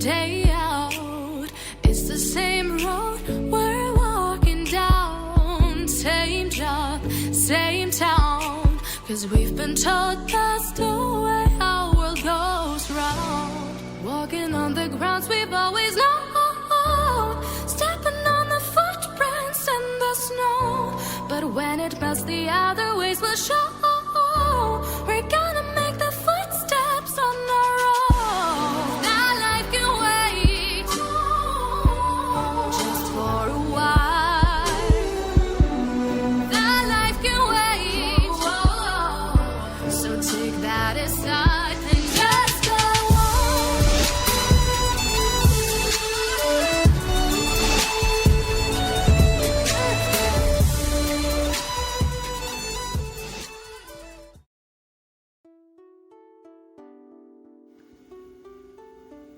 day out. It's the same road we're walking down. Same job, same town. 'Cause we've been told that's the way our world goes round. Walking on the grounds we've always known. Stepping on the footprints in the snow. But when it melts, the other ways will show. We're gonna make the footsteps on our own. That life can wait just for a while. That life can wait. So take that aside and just go on.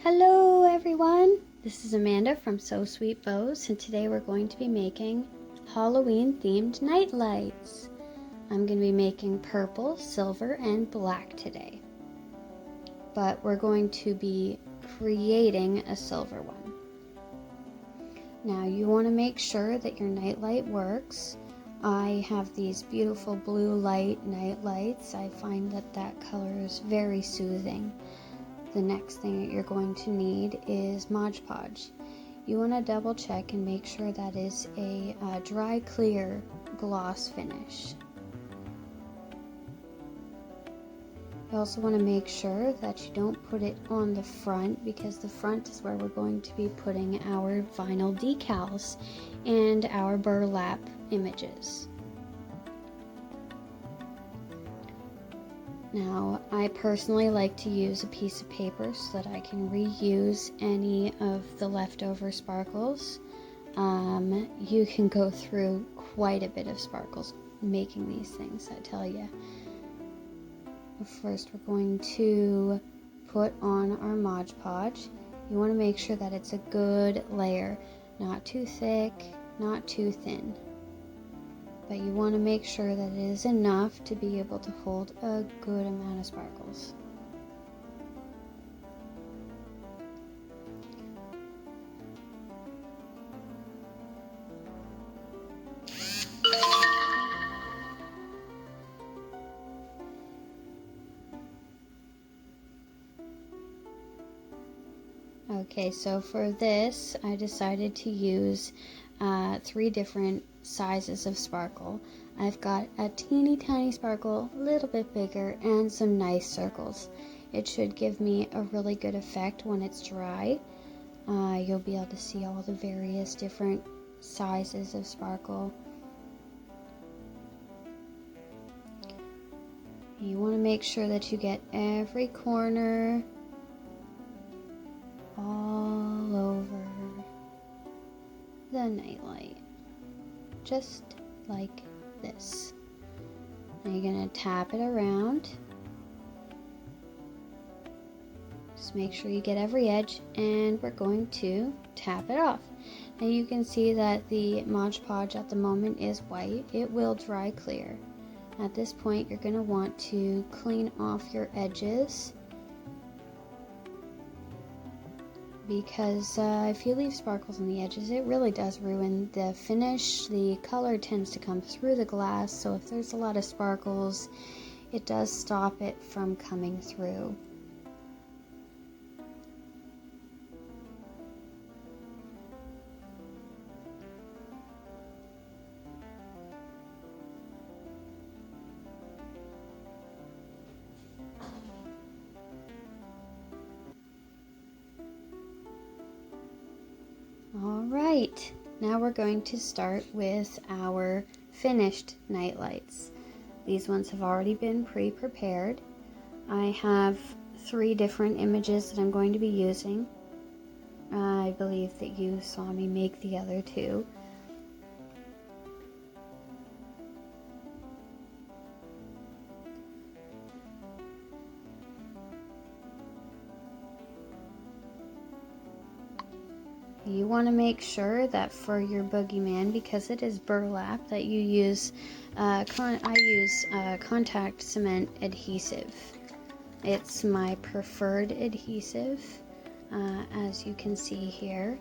Hello everyone, this is Amanda from So Sweet Bows, and today we're going to be making Halloween themed night lights. I'm going to be making purple, silver, and black today. But we're going to be creating a silver one. Now you want to make sure that your night light works. I have these beautiful blue light night lights. I find that that color is very soothing. The next thing that you're going to need is Mod Podge. You want to double check and make sure that is a dry clear gloss finish. You also want to make sure that you don't put it on the front, because the front is where we're going to be putting our vinyl decals and our burlap images. Now, I personally like to use a piece of paper so that I can reuse any of the leftover sparkles. You can go through quite a bit of sparkles making these things, I tell you. First, we're going to put on our Mod Podge. You want to make sure that it's a good layer, not too thick, not too thin. But you want to make sure that it is enough to be able to hold a good amount of sparkles. Okay, so for this, I decided to use 3 different sizes of sparkle. I've got a teeny tiny sparkle, a little bit bigger, and some nice circles. It should give me a really good effect when it's dry. You'll be able to see all the various different sizes of sparkle. You want to make sure that you get every corner all over the nightlight, just like this. Now you're going to tap it around. Just make sure you get every edge, and we're going to tap it off. Now you can see that the Mod Podge at the moment is white. It will dry clear. At this point, you're going to want to clean off your edges, because if you leave sparkles on the edges, it really does ruin the finish. The color tends to come through the glass, so if there's a lot of sparkles, it does stop it from coming through. Alright, now we're going to start with our finished night lights. These ones have already been pre-prepared. I have 3 different images that I'm going to be using. I believe that you saw me make the other 2. You want to make sure that for your boogeyman, because it is burlap, that you use, I use contact cement adhesive. It's my preferred adhesive. as you can see here.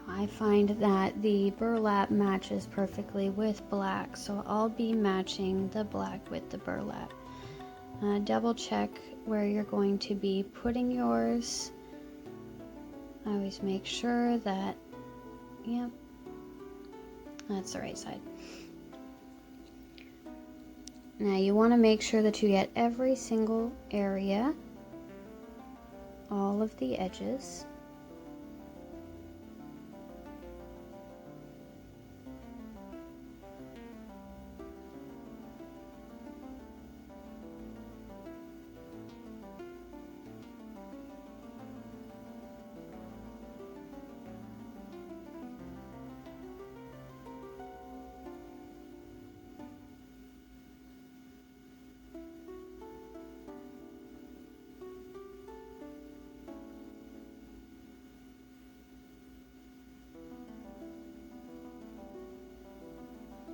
I find that the burlap matches perfectly with black, so I'll be matching the black with the burlap. Double check where you're going to be putting yours. Always make sure that, yep, that's the right side. Now you want to make sure that you get every single area, all of the edges.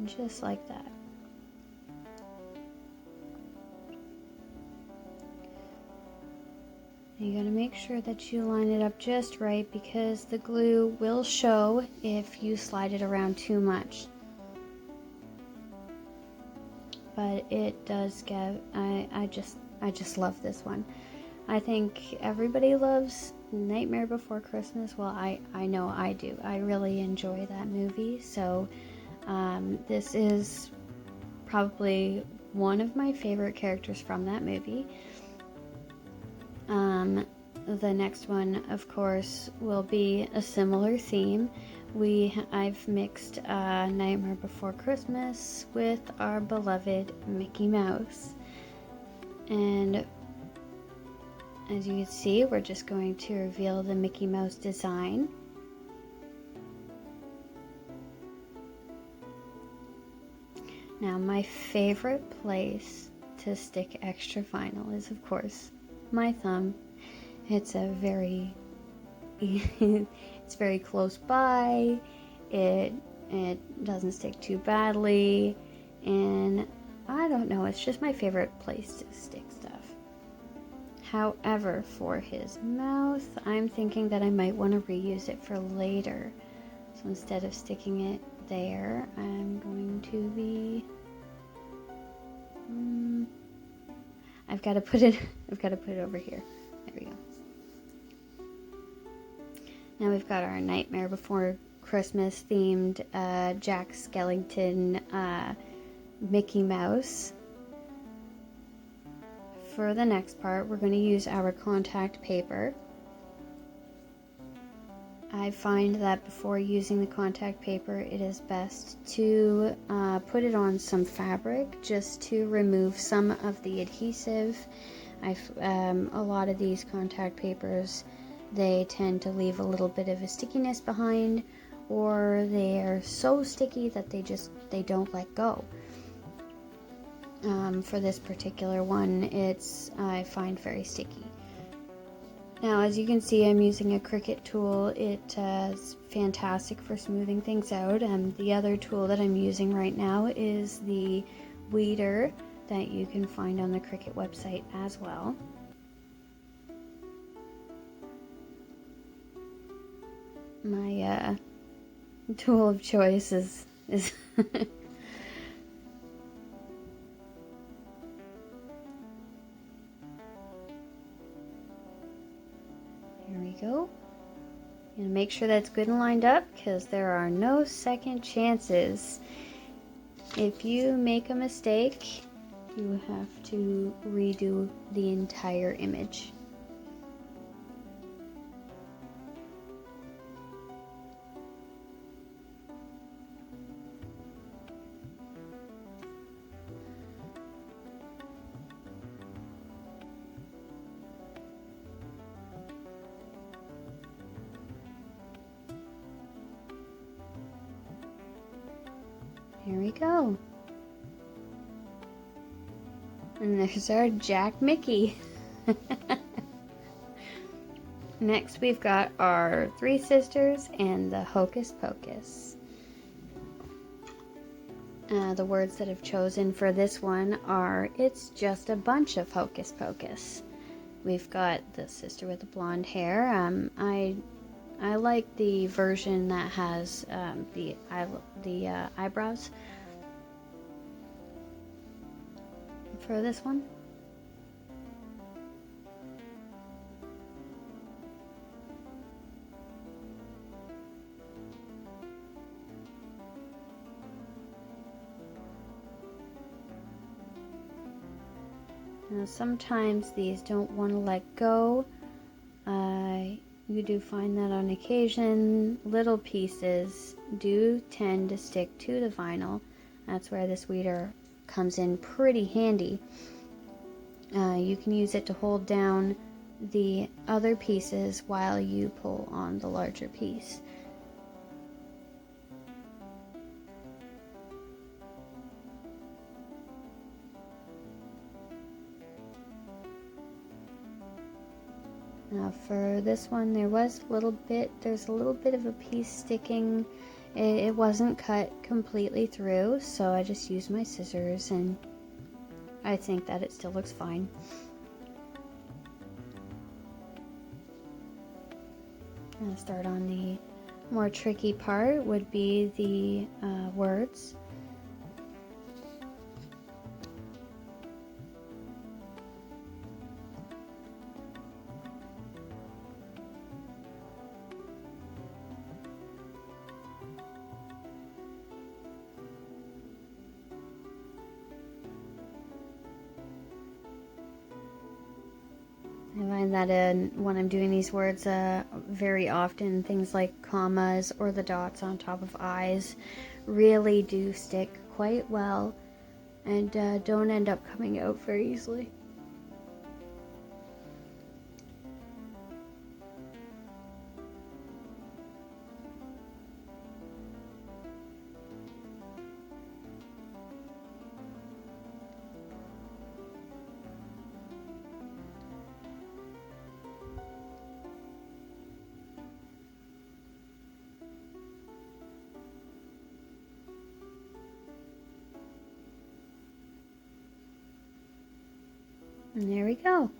Just like that. You gotta make sure that you line it up just right, because the glue will show if you slide it around too much. But it does give, I just love this one. I think everybody loves Nightmare Before Christmas. Well, I know I do. I really enjoy that movie, so this is probably one of my favorite characters from that movie. The next one, of course, will be a similar theme. I've mixed Nightmare Before Christmas with our beloved Mickey Mouse. And as you can see, we're just going to reveal the Mickey Mouse design. Now, my favorite place to stick extra vinyl is, of course, my thumb. It's it's very close by. It doesn't stick too badly, and I don't know, it's just my favorite place to stick stuff. However, for his mouth, I'm thinking that I might want to reuse it for later. So instead of sticking it there, I'm going to be I've got to put it over here. There we go. Now we've got our Nightmare Before Christmas themed Jack Skellington Mickey Mouse. For the next part, we're going to use our contact paper. I find that before using the contact paper, it is best to put it on some fabric just to remove some of the adhesive. A lot of these contact papers, they tend to leave a little bit of a stickiness behind, or they are so sticky that they don't let go. For this particular one, I find very sticky. Now, as you can see, I'm using a cricut tool. It's fantastic for smoothing things out. The other tool that I'm using right now is the weeder that you can find on the Cricut website as well. My tool of choice is Here we go. And make sure that's good and lined up, because there are no second chances. If you make a mistake, you have to redo the entire image. Here we go. And there's our Jack Mickey. Next, we've got our Three Sisters and the Hocus Pocus. The words that I've chosen for this one are "It's just a bunch of hocus pocus." We've got the sister with the blonde hair. I like the version that has the eyebrows for this one. Now, sometimes these don't want to let go. You do find that on occasion, little pieces do tend to stick to the vinyl. That's where this weeder comes in pretty handy. You can use it to hold down the other pieces while you pull on the larger piece. Now for this one, there's a little bit of a piece sticking. It wasn't cut completely through, so I just used my scissors, and I think that it still looks fine. I'm gonna start on the more tricky part, would be the words. I find that when I'm doing these words, very often things like commas or the dots on top of eyes really do stick quite well and don't end up coming out very easily. And there we go.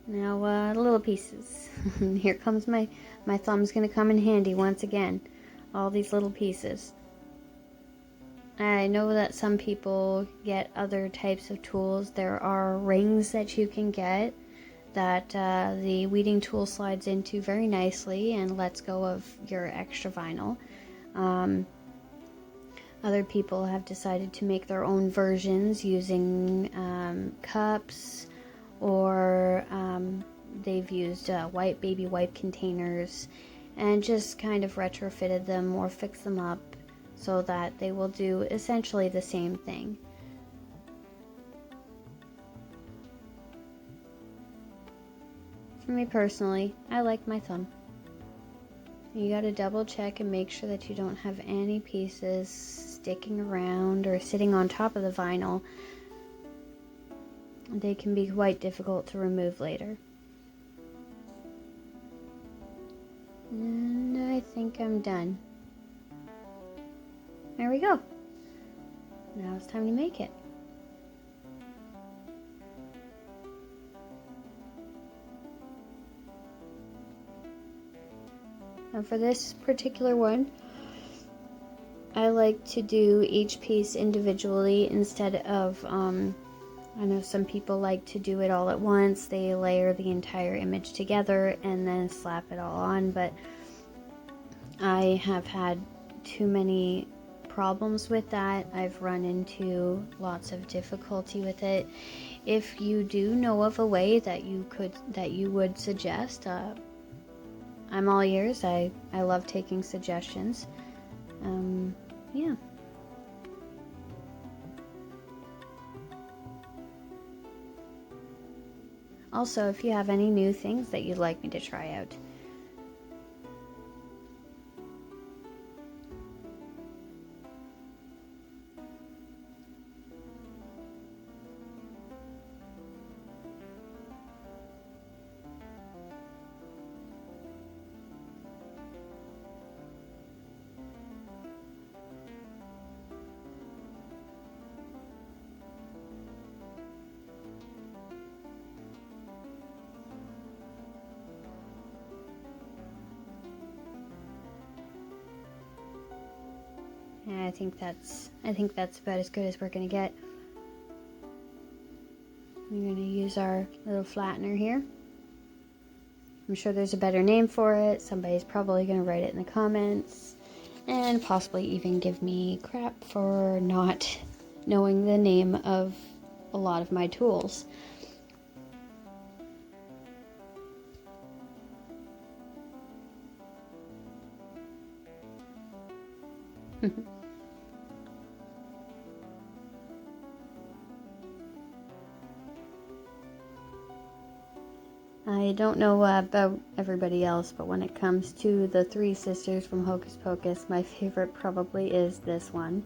Now, little pieces. Here comes my thumb's gonna come in handy once again. All these little pieces. I know that some people get other types of tools. There are rings that you can get that the weeding tool slides into very nicely and lets go of your extra vinyl. Other people have decided to make their own versions using cups, or they've used white baby wipe containers and just kind of retrofitted them or fixed them up so that they will do essentially the same thing. For me personally, I like my thumb. You gotta double check and make sure that you don't have any pieces sticking around or sitting on top of the vinyl. They can be quite difficult to remove later. And I think I'm done. There we go. Now it's time to make it. Now for this particular one, I like to do each piece individually instead of, I know some people like to do it all at once. They layer the entire image together and then slap it all on, but I have had too many problems with that. I've run into lots of difficulty with it. If you do know of a way that you would suggest, I'm all ears. I love taking suggestions. Yeah. Also, if you have any new things that you'd like me to try out. And I think that's about as good as we're gonna get. We're gonna use our little flattener here. I'm sure there's a better name for it. Somebody's probably gonna write it in the comments and possibly even give me crap for not knowing the name of a lot of my tools. I don't know about everybody else, but when it comes to the three sisters from Hocus Pocus, my favorite probably is this one.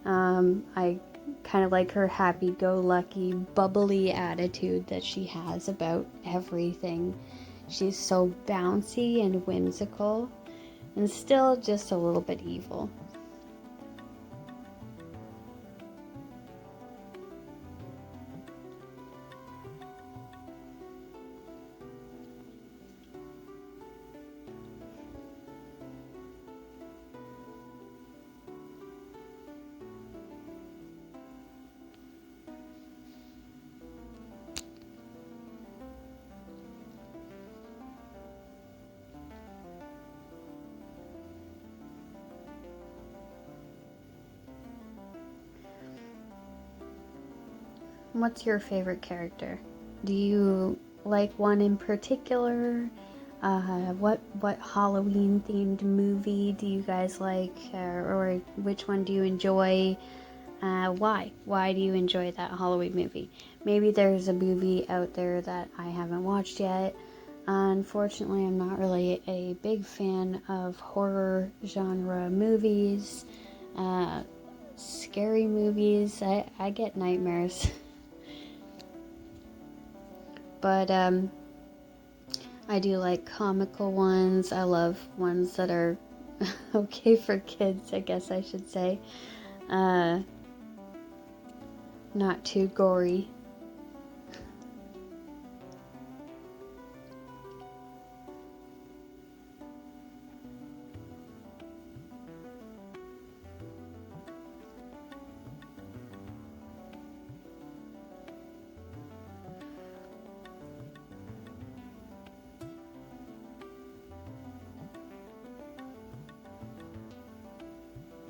I kind of like her happy-go-lucky, bubbly attitude that she has about everything. She's so bouncy and whimsical, and still just a little bit evil. What's your favorite character? Do you like one in particular? What Halloween themed movie do you guys like, or which one do you enjoy? Why? Why do you enjoy that Halloween movie? Maybe there's a movie out there that I haven't watched yet. Unfortunately, I'm not really a big fan of horror genre movies, scary movies. I get nightmares. But I do like comical ones. I love ones that are okay for kids, I guess I should say. Not too gory.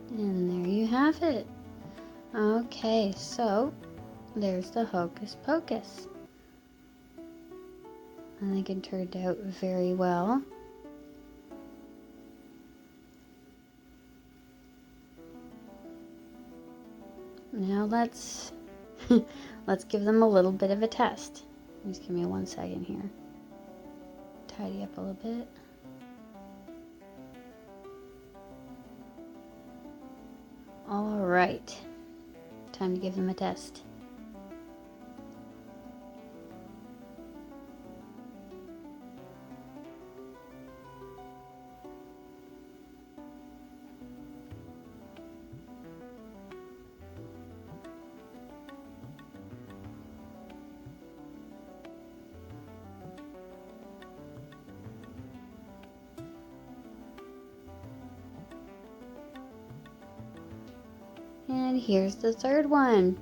And there you have it. Okay, so there's the Hocus Pocus. I think it turned out very well. Now let's give them a little bit of a test. Just give me 1 second here. Tidy up a little bit. All right, time to give them a test. And here's the third one.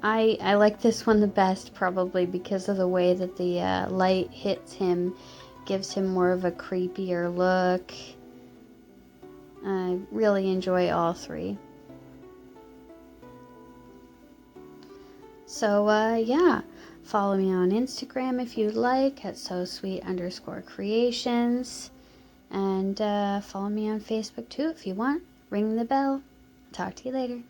I like this one the best, probably because of the way that the light hits him, gives him more of a creepier look. I really enjoy all three. So yeah, follow me on Instagram if you'd like at sosweet_creations, and follow me on Facebook too if you want. Ring the bell. Talk to you later.